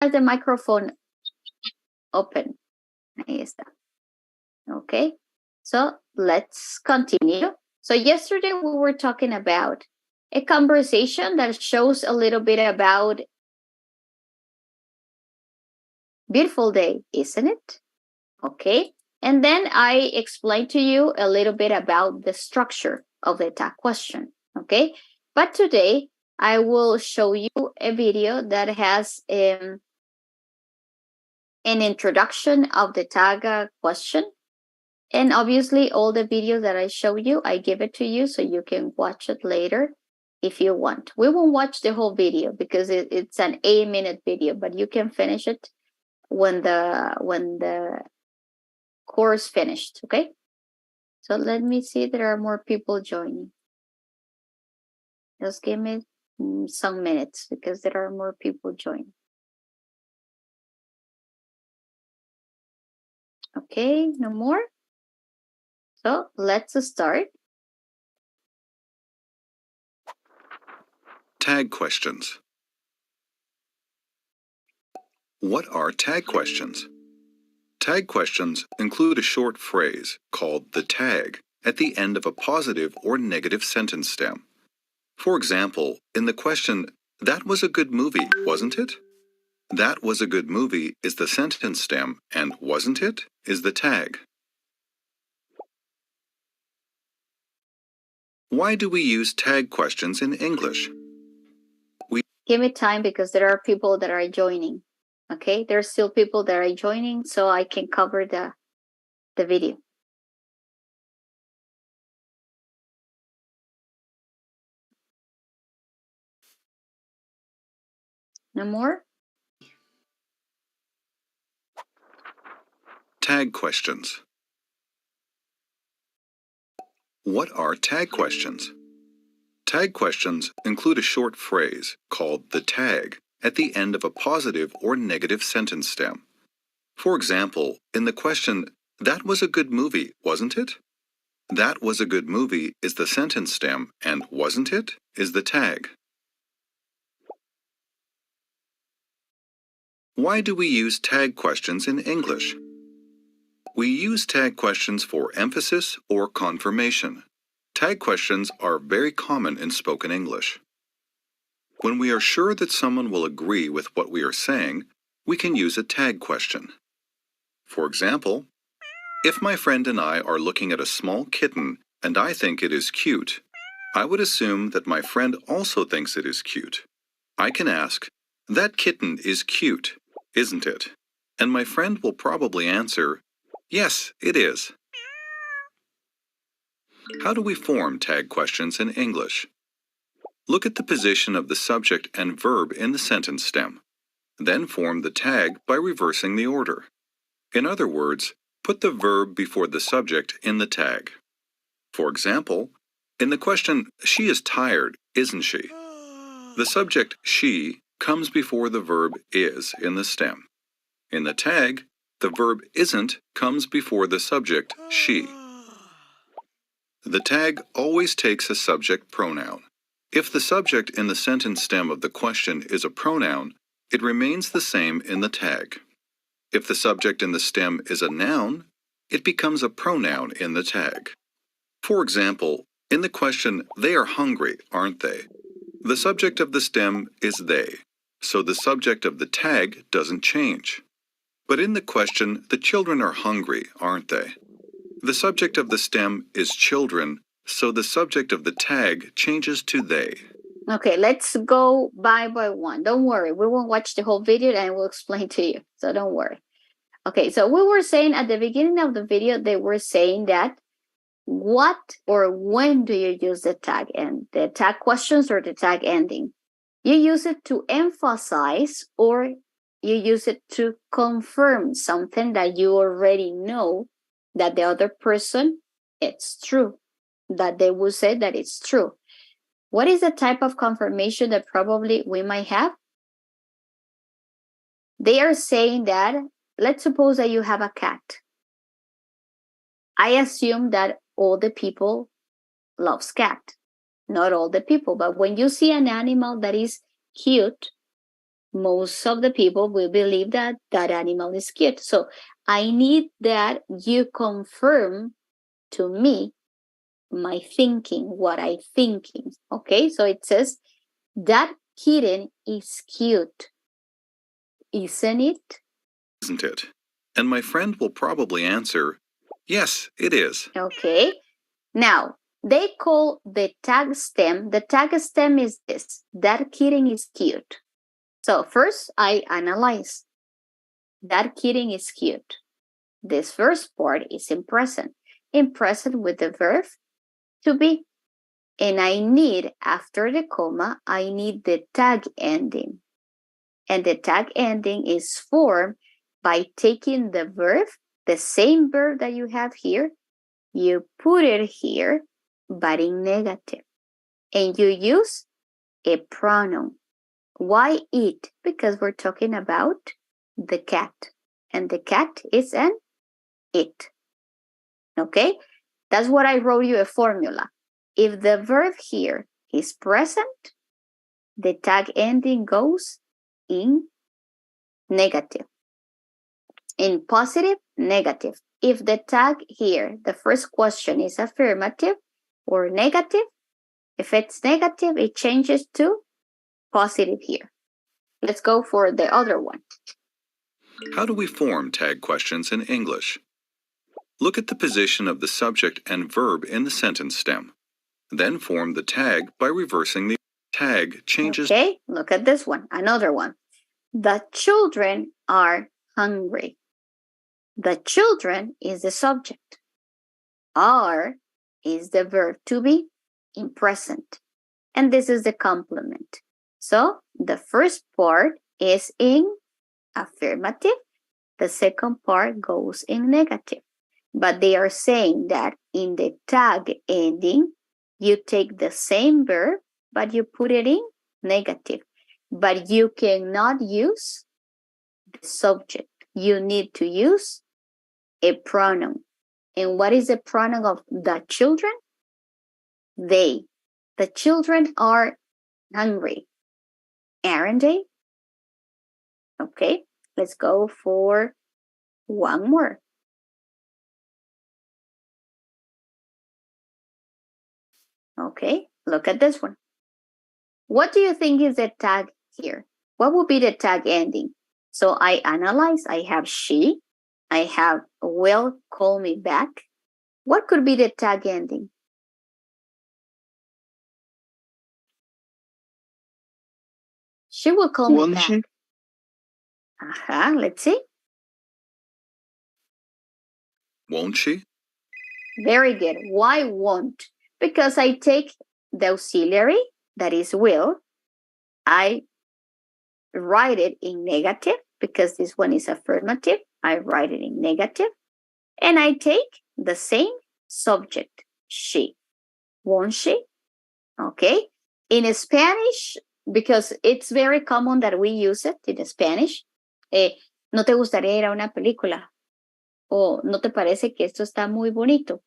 has the microphone open? Ahí está. Okay, so let's continue. So yesterday we were talking about a conversation that shows a little bit about beautiful day, isn't it? Okay, and then I explained to you a little bit about the structure of the tag question. Okay, but today I will show you a video that has an introduction of the tag question. And obviously, all the videos that I show you, I give it to you so you can watch it later if you want. We won't watch the whole video because it's an 8-minute video, but you can finish it when the course finished, okay? So let me see if there are more people joining. Just give me some minutes because there are more people joining. Okay, no more? So let's start. Tag questions. What are tag questions? Tag questions include a short phrase called the tag at the end of a positive or negative sentence stem. For example, in the question, "That was a good movie, wasn't it?" "That was a good movie" is the sentence stem and "wasn't it" is the tag. Why do we use tag questions in English? Give me time because there are people that are joining. Okay, there are still people that are joining, so I can cover the video. No more? Tag questions. What are tag questions? Tag questions include a short phrase called the tag at the end of a positive or negative sentence stem. For example, in the question, "That was a good movie, wasn't it?" "That was a good movie" is the sentence stem and "wasn't it" is the tag. Why do we use tag questions in English? We use tag questions for emphasis or confirmation. Tag questions are very common in spoken English. When we are sure that someone will agree with what we are saying, we can use a tag question. For example, if my friend and I are looking at a small kitten and I think it is cute, I would assume that my friend also thinks it is cute. I can ask, "That kitten is cute, isn't it?" And my friend will probably answer, "Yes, it is." How do we form tag questions in English? Look at the position of the subject and verb in the sentence stem. Then form the tag by reversing the order. In other words, put the verb before the subject in the tag. For example, in the question, "She is tired, isn't she?" the subject "she" comes before the verb "is" in the stem. In the tag, the verb "isn't" comes before the subject "she." The tag always takes a subject pronoun. If the subject in the sentence stem of the question is a pronoun, it remains the same in the tag. If the subject in the stem is a noun, it becomes a pronoun in the tag. For example, in the question, "They are hungry, aren't they?" the subject of the stem is they, so the subject of the tag doesn't change. But in the question, "The children are hungry, aren't they?" the subject of the stem is children, so the subject of the tag changes to they. Okay, let's go by one. Don't worry, we won't watch the whole video and we'll explain to you, so don't worry. Okay, so we were saying at the beginning of the video, they were saying that what or when do you use the tag end? The tag questions or the tag ending? You use it to emphasize or you use it to confirm something that you already know that the other person, it's true, that they will say that it's true. What is the type of confirmation that probably we might have? They are saying that, let's suppose that you have a cat. I assume that all the people loves cat. Not all the people, but when you see an animal that is cute, most of the people will believe that that animal is cute. So I need that you confirm to me my thinking, what I thinking. Okay, so it says that kitten is cute, isn't it? Isn't it? And my friend will probably answer, yes, it is. Okay, now they call the tag stem is this, that kitten is cute. So first I analyze, that kitten is cute. This first part is in present with the verb to be. And I need, after the comma, I need the tag ending. And the tag ending is formed by taking the verb, the same verb that you have here, you put it here, but in negative. And you use a pronoun. Why it? Because we're talking about the cat. And the cat is an it. Okay? That's what I wrote you a formula. If the verb here is present, the tag ending goes in negative. In positive, negative. If the tag here, the first question is affirmative or negative, if it's negative, it changes to positive here. Let's go for the other one. How do we form tag questions in English? Look at the position of the subject and verb in the sentence stem. Then form the tag by reversing the tag changes. Okay, look at this one, another one. The children are hungry. The children is the subject. Are is the verb to be in present. And this is the complement. So the first part is in affirmative. The second part goes in negative. But they are saying that in the tag ending, you take the same verb, but you put it in negative. But you cannot use the subject. You need to use a pronoun. And what is the pronoun of the children? They. The children are hungry, aren't they? Okay, let's go for one more. Okay, look at this one. What do you think is the tag here? What would be the tag ending? So I analyze, I have she, I have will call me back. What could be the tag ending? She will call me back. Let's see. Won't she? Very good. Why won't? Because I take the auxiliary, that is will. I write it in negative because this one is affirmative. I write it in negative. And I take the same subject, she. Won't she? Okay. In Spanish, because it's very common that we use it in Spanish, ¿no te gustaría ir a una película? O ¿no te parece que esto está muy bonito?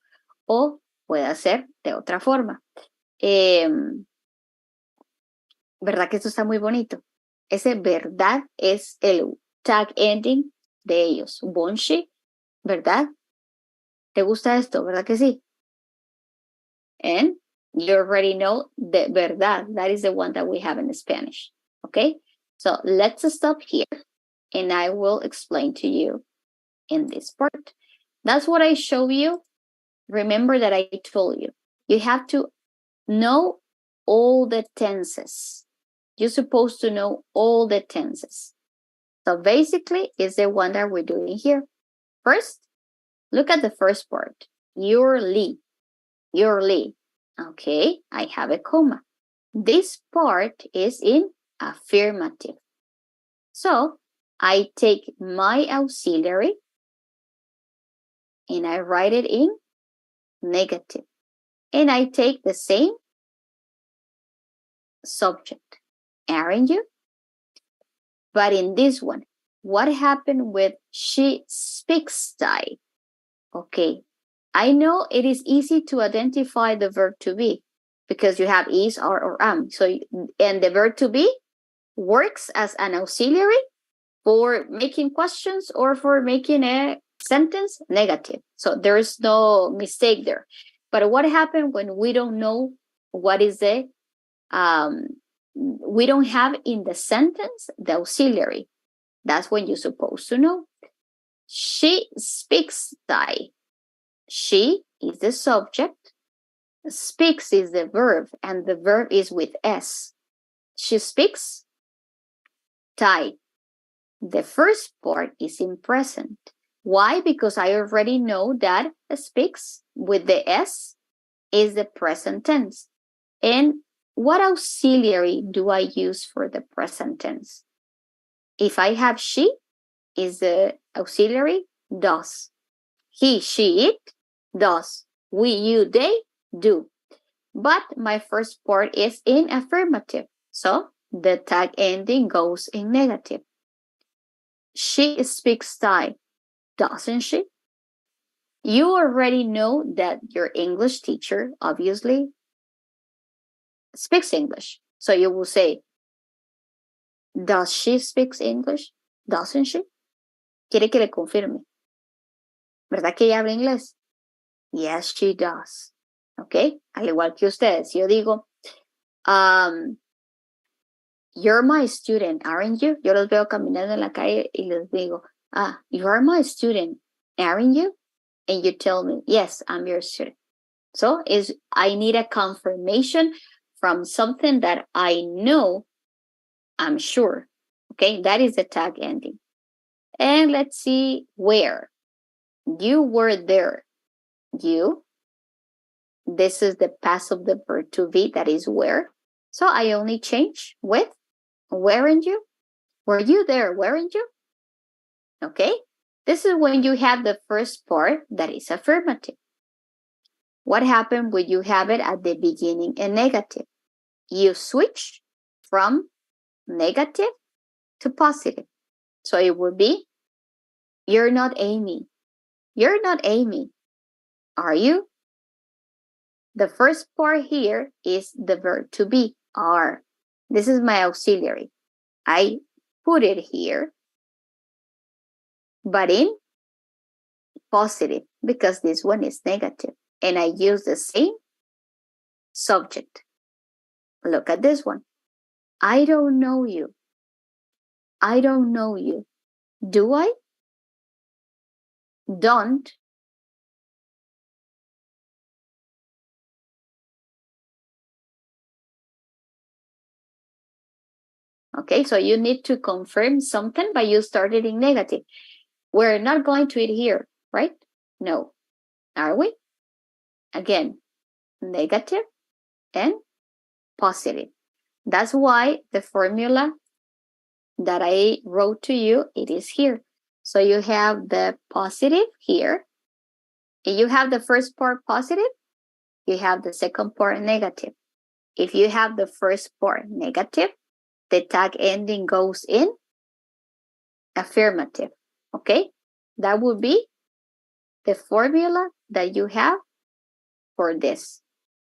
O puede ser de otra forma. ¿Verdad que esto está muy bonito? Ese verdad es el tag ending de ellos. Won't she? ¿Verdad? ¿Te gusta esto? ¿Verdad que sí? And you already know the verdad. That is the one that we have in Spanish. Okay? So let's stop here and I will explain to you in this part. That's what I show you. Remember that I told you. You have to know all the tenses. You're supposed to know all the tenses. So basically, it's the one that we're doing here. First, look at the first part. Yearly. Okay, I have a comma. This part is in affirmative. So I take my auxiliary and I write it in negative. And I take the same subject, aren't you? But in this one, what happened with she speaks Thai? Okay, I know it is easy to identify the verb to be because you have is, are, or am. So, and the verb to be works as an auxiliary for making questions or for making a sentence negative. So there is no mistake there. But what happens when we don't know what is the, we don't have in the sentence the auxiliary? That's when you're supposed to know. She speaks Thai. She is the subject. Speaks is the verb, and the verb is with S. She speaks Thai. The first part is in present. Why? Because I already know that speaks with the S is the present tense. And what auxiliary do I use for the present tense? If I have she, is the auxiliary does. He, she, it does. We, you, they do. But my first part is in affirmative. So the tag ending goes in negative. She speaks Thai, doesn't she? You already know that your English teacher obviously speaks English. So you will say, does she speak English? Doesn't she? Quiere que le confirme. ¿Verdad que ella habla inglés? Yes, she does. ¿Ok? Al igual que ustedes. Yo digo, you're my student, aren't you? Yo los veo caminando en la calle y les digo, you are my student, aren't you? And you tell me, yes, I'm your student. So I need a confirmation from something that I know, I'm sure. Okay, that is the tag ending. And let's see where. You were there. You. This is the past of the verb to be, that is where. So I only change with weren't you? Were you there? Weren't you? Okay. This is when you have the first part that is affirmative. What happened when you have it at the beginning and negative? You switch from negative to positive. So it would be, you're not Amy. You're not Amy. Are you? The first part here is the verb to be, are. This is my auxiliary. I put it here, but in positive because this one is negative. And I use the same subject. Look at this one. I don't know you. I don't know you. Do I? Don't. Okay, so you need to confirm something, but you started in negative. We're not going to eat here, right? No. Are we? Again, negative and positive. That's why the formula that I wrote to you, it is here. So you have the positive here. If you have the first part positive, you have the second part negative. If you have the first part negative, the tag ending goes in affirmative. Okay? That would be the formula that you have for this.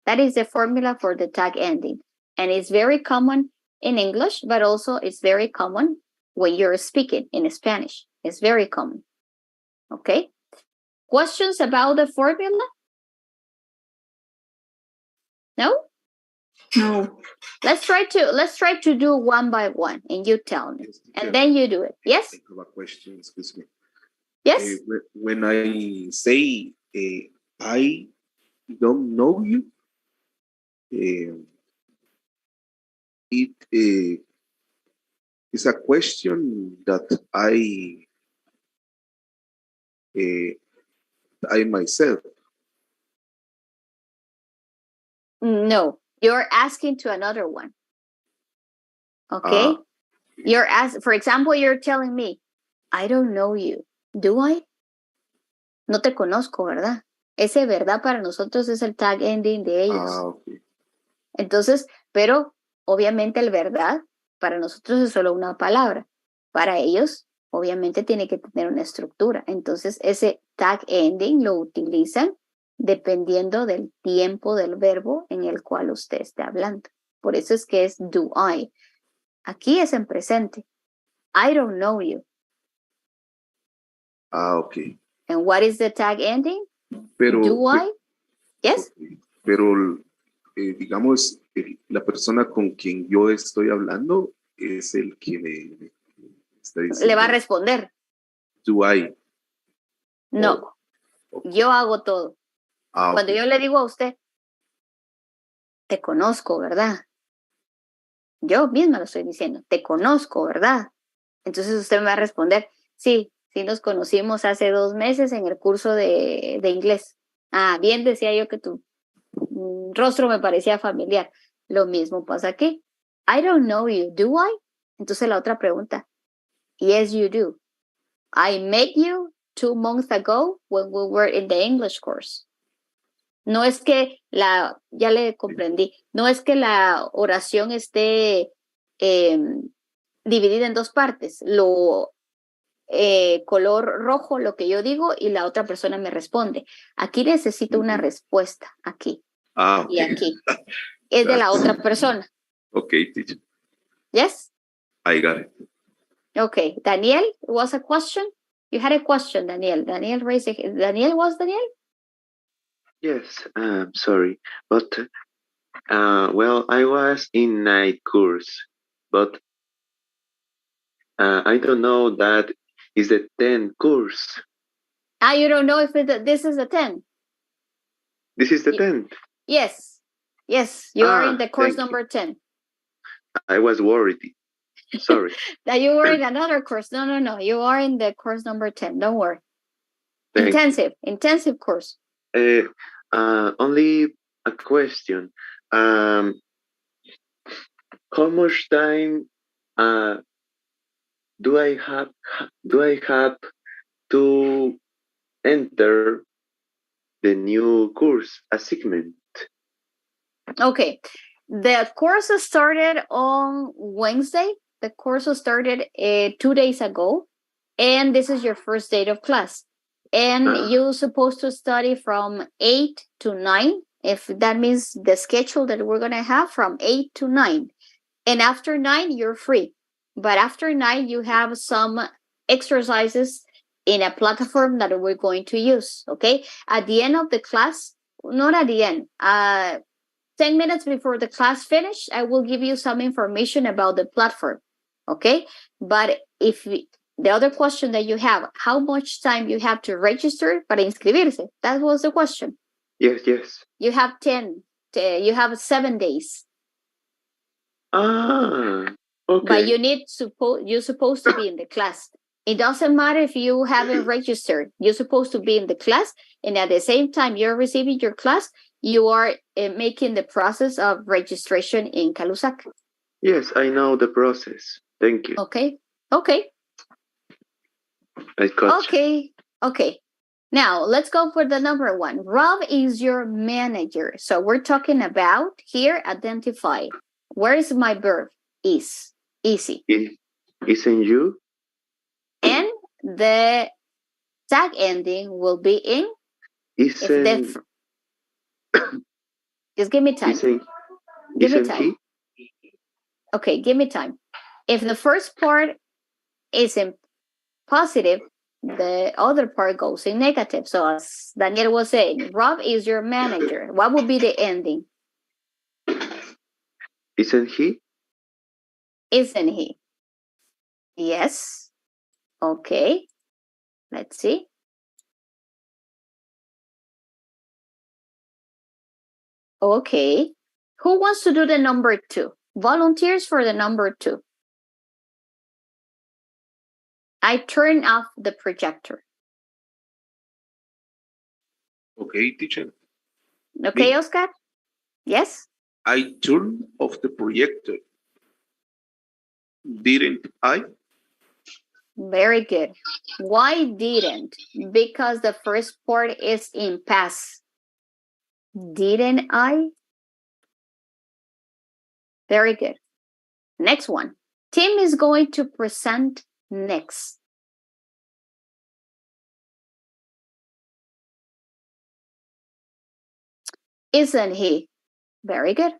That is the formula for the tag ending. And it's very common in English, but also it's very common when you're speaking in Spanish. It's very common. Okay? Questions about the formula? No? No. Let's try to do one by one, and you tell me, and then you do it. Yes. I have a question. Excuse me. Yes. When I say I don't know you, it is a question that I myself. No, you're asking to another one. Okay. You're for example, you're telling me, I don't know you. Do I? No te conozco, ¿verdad? Ese verdad para nosotros es el tag ending de ellos. Okay. Entonces, pero obviamente el verdad para nosotros es solo una palabra. Para ellos, obviamente tiene que tener una estructura. Entonces, ese tag ending lo utilizan dependiendo del tiempo del verbo en el cual usted esté hablando. Por eso es que es do I. Aquí es en presente. I don't know you. Ok. And what is the tag ending? Pero, Do I? Yes. okay. Pero digamos, la persona con quien yo estoy hablando es el que me está diciendo. Le va a responder. Do I? No. Okay. Yo hago todo. Cuando Okay. yo le digo a usted, te conozco, ¿verdad? Yo misma lo estoy diciendo, te conozco, ¿verdad? Entonces usted me va a responder, sí nos conocimos hace 2 meses en el curso de inglés. Ah, bien decía yo que tu rostro me parecía familiar. Lo mismo pasa aquí. I don't know you, do I? Entonces la otra pregunta, yes you do. I met you 2 months ago when we were in the English course. No es que ya le comprendí, no es que la oración esté dividida en 2 partes. Lo color rojo, lo que yo digo, y la otra persona me responde. Aquí necesito una respuesta, aquí. Okay. Y aquí. Es de la otra persona. Okay, teacher. Yes? I got it. Okay. Daniel, was a question? You had a question, Daniel. Daniel raised a hand. Daniel was Daniel? Yes, sorry, but well, I was in night course, but I don't know that is the 10 course. You don't know if this is a 10? This is the 10th. Yes. Yes, you are in the course number 10. I was worried. Sorry. That you were in another course. No. You are in the course number 10. Don't worry. Intensive course. Only a question. How much time do I have to enter the new course assignment? Okay. The course started on Wednesday. The course started 2 days ago. And this is your first day of class. And you're supposed to study from 8 to 9. If that means the schedule that we're going to have from 8 to 9. And after 9, you're free. But after 9, you have some exercises in a platform that we're going to use, okay? At the end of the class, not at the end, 10 minutes before the class finish, I will give you some information about the platform, okay? But if the other question that you have, how much time you have to register para inscribirse? That was the question. Yes. You have you have 7 days. Okay. But you're supposed to be in the class. It doesn't matter if you haven't registered. You're supposed to be in the class, and at the same time you're receiving your class, you are making the process of registration in Calusac. Yes, I know the process. Thank you. Okay. I got you. Okay. Now, let's go for the number 1. Rob is your manager. So we're talking about here, identify. Where is my verb? Is. Easy. Isn't you? And the tag ending will be in. Isn't. Just give me time. Give me time. He? Okay, give me time. If the first part is in positive, the other part goes in negative. So as Daniel was saying, Rob is your manager. What would be the ending? Isn't he? Isn't he? Yes. Okay. Let's see. Okay. Who wants to do the number 2? Volunteers for the number 2. I turn off the projector. Okay, teacher. Okay, Oscar? Yes? I turn off the projector. Didn't I? Very good. Why didn't? Because the first part is in past. Didn't I? Very good. Next one. Tim is going to present next. Isn't he? Very good.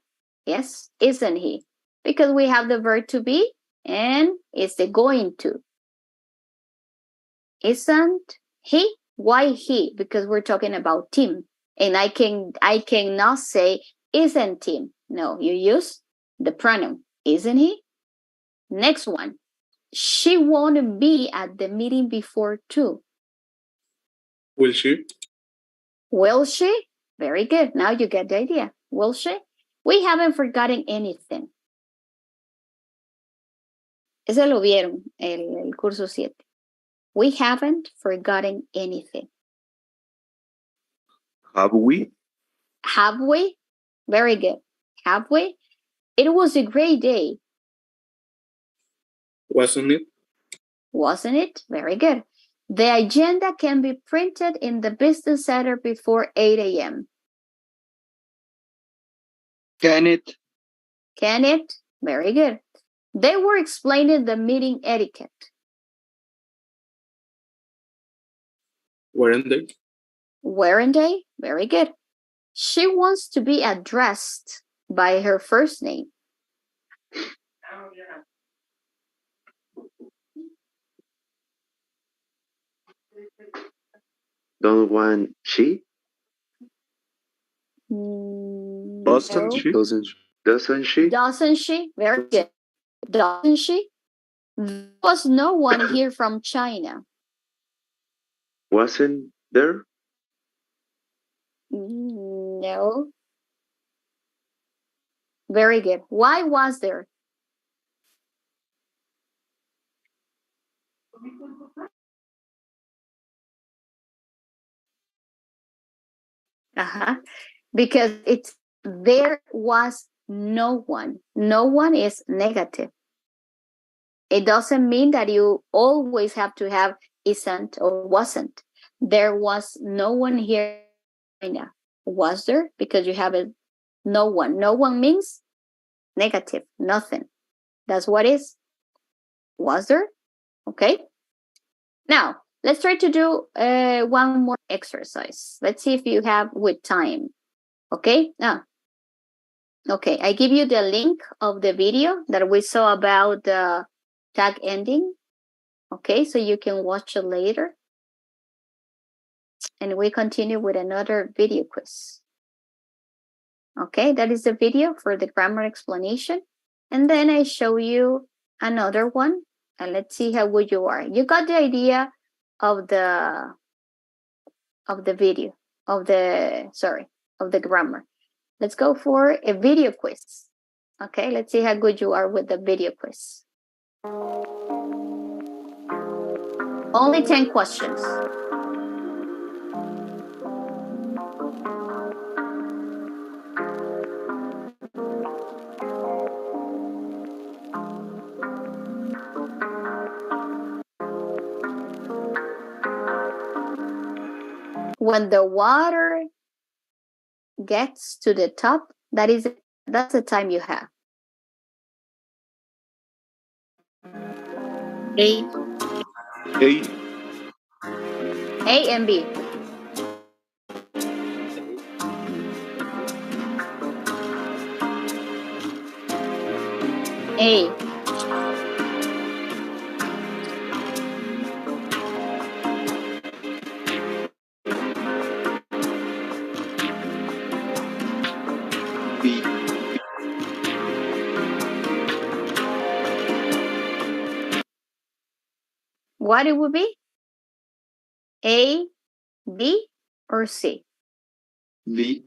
Yes, isn't he? Because we have the verb to be and it's the going to. Isn't he? Why he? Because we're talking about Tim. And I cannot say isn't Tim. No, you use the pronoun. Isn't he? Next one. She won't be at the meeting before 2. Will she? Will she? Very good. Now you get the idea. Will she? We haven't forgotten anything. Ese lo vieron, el curso 7. We haven't forgotten anything. Have we? Have we? Very good. Have we? It was a great day. Wasn't it? Wasn't it? Very good. The agenda can be printed in the business center before 8 a.m. Can it? Can it? Very good. They were explaining the meeting etiquette. Weren't they? Weren't they? Very good. She wants to be addressed by her first name. Don't want she? Doesn't she? Doesn't she? Doesn't she? Very good. Doesn't she? There was no one here from China. Wasn't there? No. Very good. Why was there? Because there was no one. No one is negative. It doesn't mean that you always have to have isn't or wasn't. There was no one here in China. Was there? Because you have a no one. No one means negative, nothing. That's what is. Was there? Okay. Now, let's try to do one more exercise. Let's see if you have with time. Okay? Okay, I give you the link of the video that we saw about the tag ending. Okay, so you can watch it later. And we continue with another video quiz. Okay, that is the video for the grammar explanation. And then I show you another one. And let's see how good you are. You got the idea of the video, of the grammar. Let's go for a video quiz. Okay, let's see how good you are with the video quiz. Only 10 questions. When the water gets to the top, that's the time you have. A and B. A. B. What it would be? A, B, or C? B.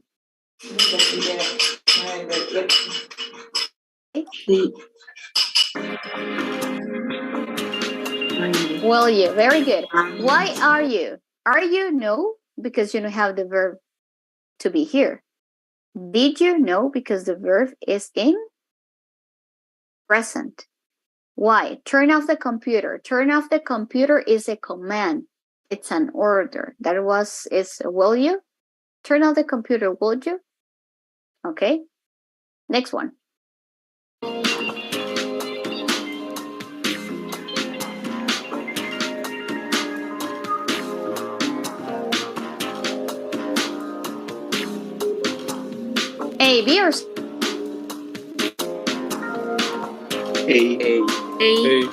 Well, yeah, very good. Why are you? Are you? No, because you don't have the verb to be here. Did you? No, because the verb is in present. Why? Turn off the computer. Turn off the computer is a command. It's an order. That is will you? Turn off the computer, will you? Okay. Next one. A, B, or C? A. A.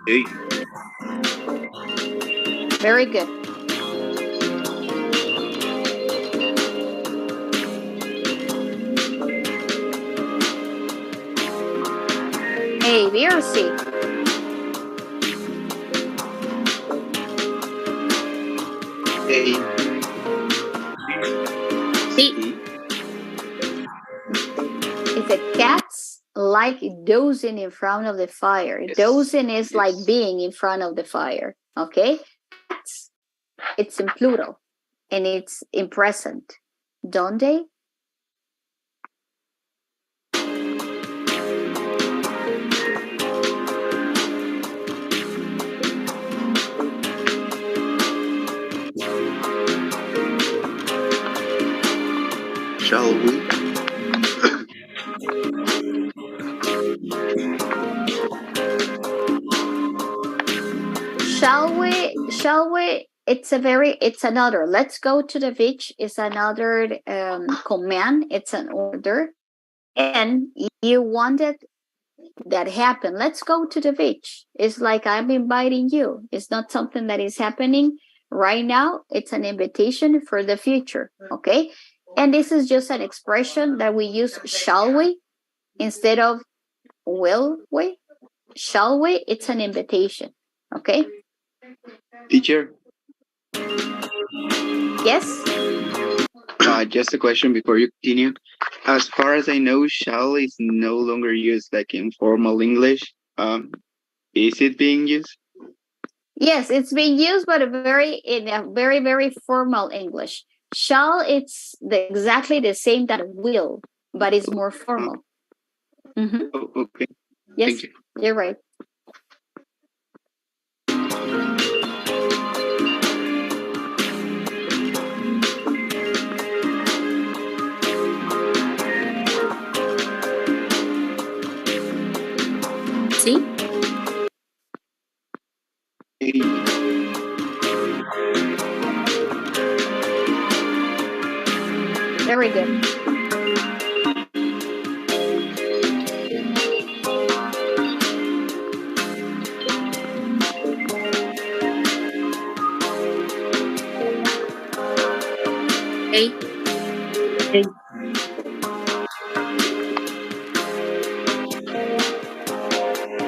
A. Very good. A, B, or C? A. C. It's a cats like dozing in front of the fire. Yes. Dozing is Yes. like being in front of the fire. Okay? Cats, it's in plural and it's in present. Don't they? Shall we? Shall we? It's another. Let's go to the beach. It's another command. It's an order. And you wanted that happen. Let's go to the beach. It's like I'm inviting you. It's not something that is happening right now. It's an invitation for the future. Okay. And this is just an expression that we use shall we instead of will we. Shall we? It's an invitation. Okay. Teacher, Yes. just a question before you continue. As far as I know, shall is no longer used like in formal English. Is it being used? Yes, it's being used, but in a very, very formal English. Shall, it's exactly the same that will, but it's more formal. Mm-hmm. Oh, okay. Yes, Thank you. You're right. See? Very good. A.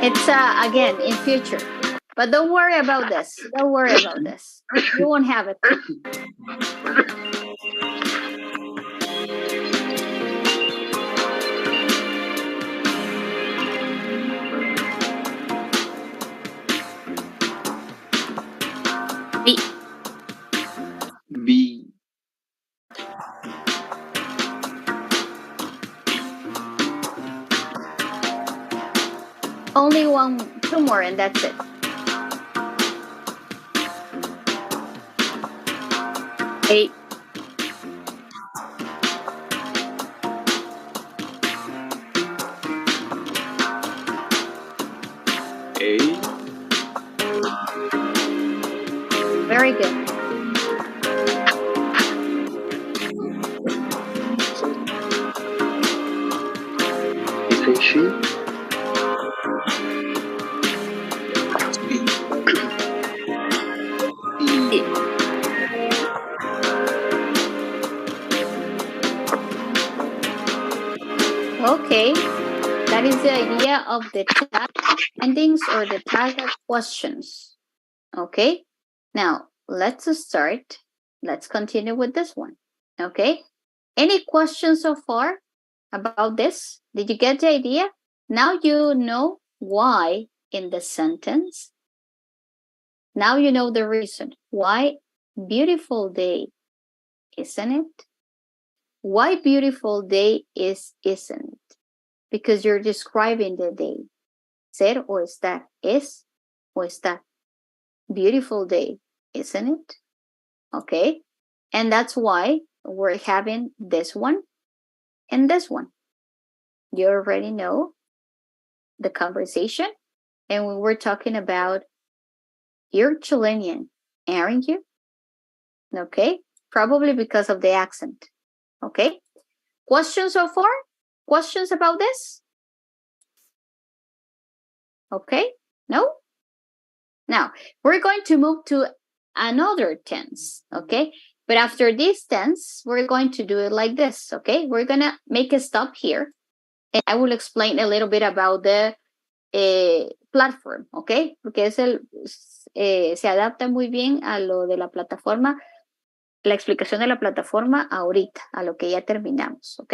It's again in future. But don't worry about this. Don't worry about this. You won't have it. B. B. Only two more, and that's it. A. A. Very good. Isn't she? Okay. That is the idea of the tag endings or the tag questions. Okay. Now, let's start. Let's continue with this one. Okay. Any questions so far about this? Did you get the idea? Now you know why in the sentence. Now you know the reason. Why beautiful day, isn't it? Why beautiful day isn't it? Because you're describing the day. Ser o estar. Es o estar. Beautiful day, isn't it? Okay. And that's why we're having this one and this one. You already know the conversation. And we were talking about you're Chilean, aren't you? Okay. Probably because of the accent. Okay. Questions so far? Questions about this? Okay. No? Now, we're going to move to another tense, okay? But after this tense, we're going to do it like this, okay? We're going to make a stop here, and I will explain a little bit about the platform, okay? Porque se adapta muy bien a lo de la plataforma, la explicación de la plataforma ahorita, a lo que ya terminamos, ¿ok?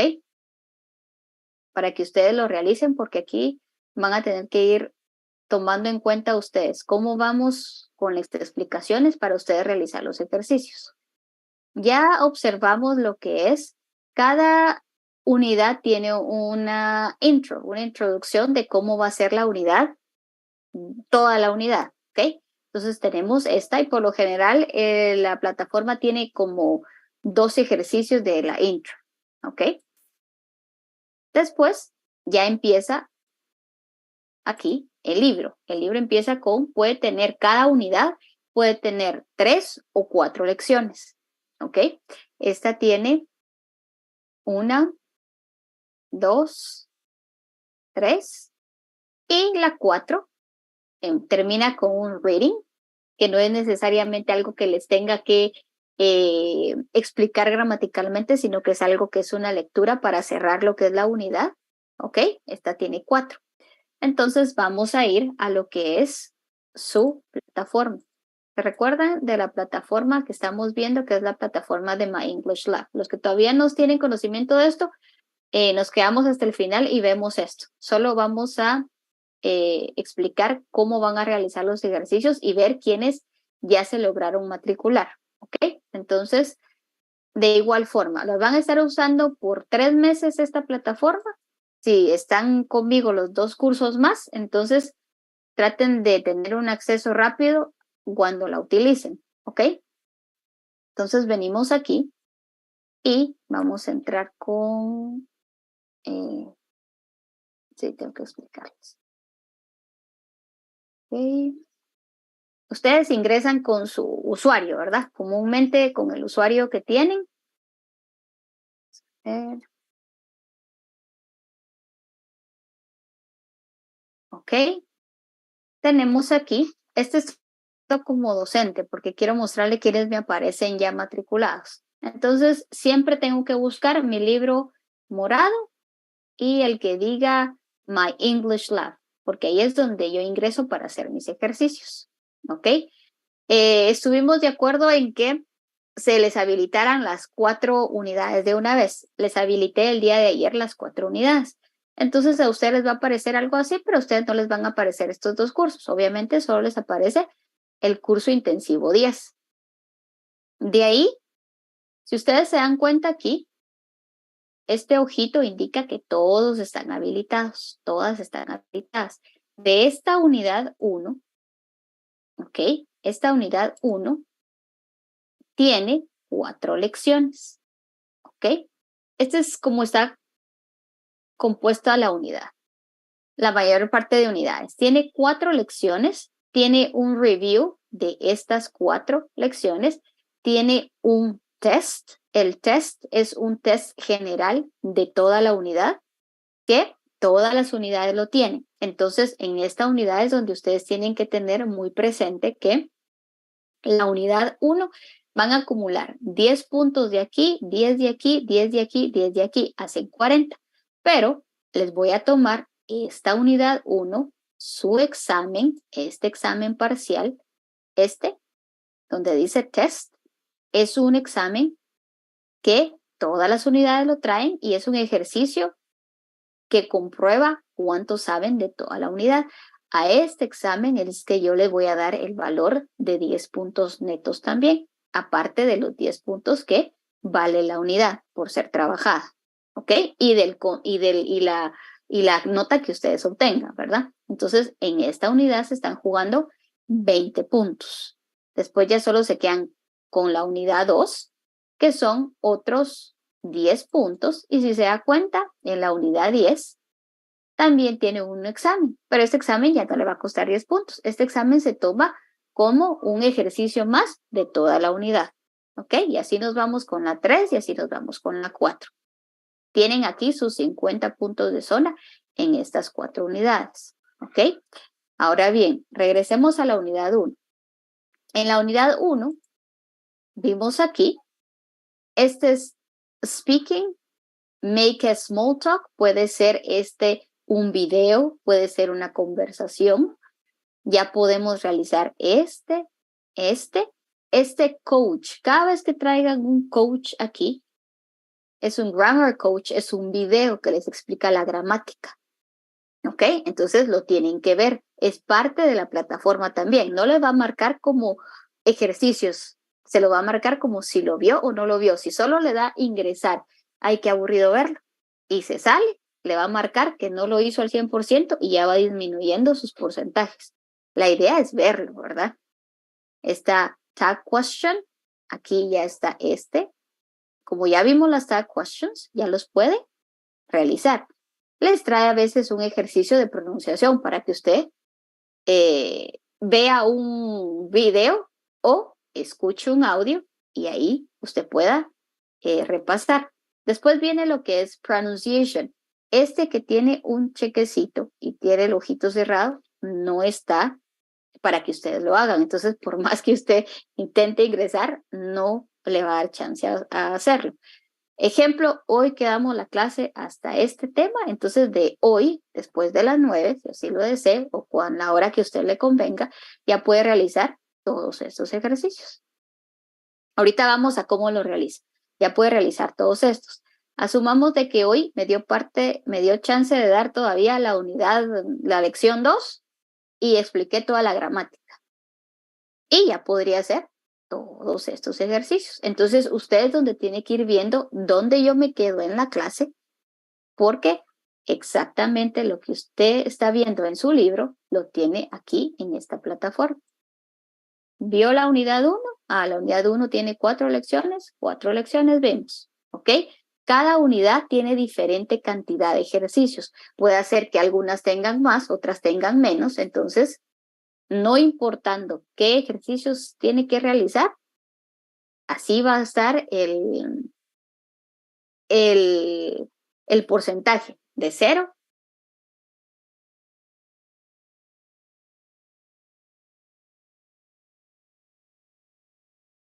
Para que ustedes lo realicen, porque aquí van a tener que ir tomando en cuenta ustedes cómo vamos con las explicaciones para ustedes realizar los ejercicios. Ya observamos lo que es, cada unidad tiene una intro, una introducción de cómo va a ser la unidad, toda la unidad, ¿ok? Entonces tenemos esta y por lo general la plataforma tiene como 2 ejercicios de la intro, ¿ok? Después ya empieza aquí el libro. El libro empieza con, puede tener cada unidad, puede tener 3 o 4 lecciones, ¿ok? Esta tiene 1, 2, 3 y la 4 termina con un reading, que no es necesariamente algo que les tenga que explicar gramaticalmente, sino que es algo que es una lectura para cerrar lo que es la unidad, ¿ok? Esta tiene 4. Entonces vamos a ir a lo que es su plataforma. ¿Se recuerdan de la plataforma que estamos viendo, que es la plataforma de My English Lab? Los que todavía no tienen conocimiento de esto, nos quedamos hasta el final y vemos esto. Solo vamos a explicar cómo van a realizar los ejercicios y ver quiénes ya se lograron matricular, ¿ok? Entonces, de igual forma, ¿los van a estar usando por 3 meses esta plataforma? Si están conmigo los 2 cursos más, entonces traten de tener un acceso rápido cuando la utilicen, ¿ok? Entonces venimos aquí y vamos a entrar con... sí, tengo que explicarles. Okay. Ustedes ingresan con su usuario, ¿verdad? Comúnmente con el usuario que tienen. Ok. Tenemos aquí, este es como docente porque quiero mostrarle quiénes me aparecen ya matriculados. Entonces, siempre tengo que buscar mi libro morado y el que diga My English Lab, porque ahí es donde yo ingreso para hacer mis ejercicios. ¿Ok? Estuvimos de acuerdo en que se les habilitaran las 4 unidades de una vez. Les habilité el día de ayer las 4 unidades. Entonces a ustedes les va a aparecer algo así, pero a ustedes no les van a aparecer estos 2 cursos. Obviamente solo les aparece el curso intensivo 10. De ahí, si ustedes se dan cuenta aquí, este ojito indica que todos están habilitados, todas están habilitadas. De esta unidad 1, ¿ok? Esta unidad 1 tiene 4 lecciones, ¿ok? Este es como está compuesta la unidad. La mayor parte de unidades. Tiene 4 lecciones, tiene un review de estas 4 lecciones, tiene un test. El test es un test general de toda la unidad, que todas las unidades lo tienen. Entonces, en esta unidad es donde ustedes tienen que tener muy presente que la unidad 1 van a acumular 10 puntos de aquí, 10 de aquí, 10 de aquí, 10 de aquí, hacen 40. Pero les voy a tomar esta unidad 1, su examen, este examen parcial, donde dice test, es un examen que todas las unidades lo traen y es un ejercicio que comprueba cuánto saben de toda la unidad. A este examen es que yo le voy a dar el valor de 10 puntos netos también, aparte de los 10 puntos que vale la unidad por ser trabajada, ¿ok? Y la nota que ustedes obtengan, ¿verdad? Entonces, en esta unidad se están jugando 20 puntos. Después ya solo se quedan con la unidad 2, que son otros 10 puntos. Y si se da cuenta, en la unidad 10 también tiene un examen, pero este examen ya no le va a costar 10 puntos. Este examen se toma como un ejercicio más de toda la unidad, ¿ok? Y así nos vamos con la 3 y así nos vamos con la 4. Tienen aquí sus 50 puntos de zona en estas 4 unidades, ¿ok? Ahora bien, regresemos a la unidad 1. En la unidad 1, vimos aquí, este es speaking, make a small talk, puede ser un video, puede ser una conversación. Ya podemos realizar este coach. Cada vez que traigan un coach aquí, es un grammar coach, es un video que les explica la gramática. ¿Ok? Entonces lo tienen que ver. Es parte de la plataforma también. No le va a marcar como ejercicios. Se lo va a marcar como si lo vio o no lo vio. Si solo le da ingresar, ay, qué aburrido verlo. Y se sale, le va a marcar que no lo hizo al 100% y ya va disminuyendo sus porcentajes. La idea es verlo, ¿verdad? Está tag question. Aquí ya está Como ya vimos las tag questions, ya los puede realizar. Les trae a veces un ejercicio de pronunciación para que usted vea un video o escuche un audio y ahí usted pueda repasar. Después viene lo que es pronunciation. Que tiene un chequecito y tiene el ojito cerrado, no está para que ustedes lo hagan. Entonces, por más que usted intente ingresar, no le va a dar chance a hacerlo. Ejemplo, hoy quedamos la clase hasta este tema, entonces de hoy, después de las 9, si así lo desee, o cuando la hora que a usted le convenga, ya puede realizar todos estos ejercicios. Ahorita vamos a cómo lo realiza. Ya puede realizar todos estos. Asumamos de que hoy me dio chance de dar todavía la lección 2 y expliqué toda la gramática. Y ya podría hacer todos estos ejercicios. Entonces, usted es donde tiene que ir viendo dónde yo me quedo en la clase, porque exactamente lo que usted está viendo en su libro lo tiene aquí en esta plataforma. ¿Vio la unidad 1? La unidad 1 tiene 4 lecciones. 4 lecciones vemos, ¿ok? Cada unidad tiene diferente cantidad de ejercicios. Puede ser que algunas tengan más, otras tengan menos. Entonces, no importando qué ejercicios tiene que realizar, así va a estar el porcentaje de 0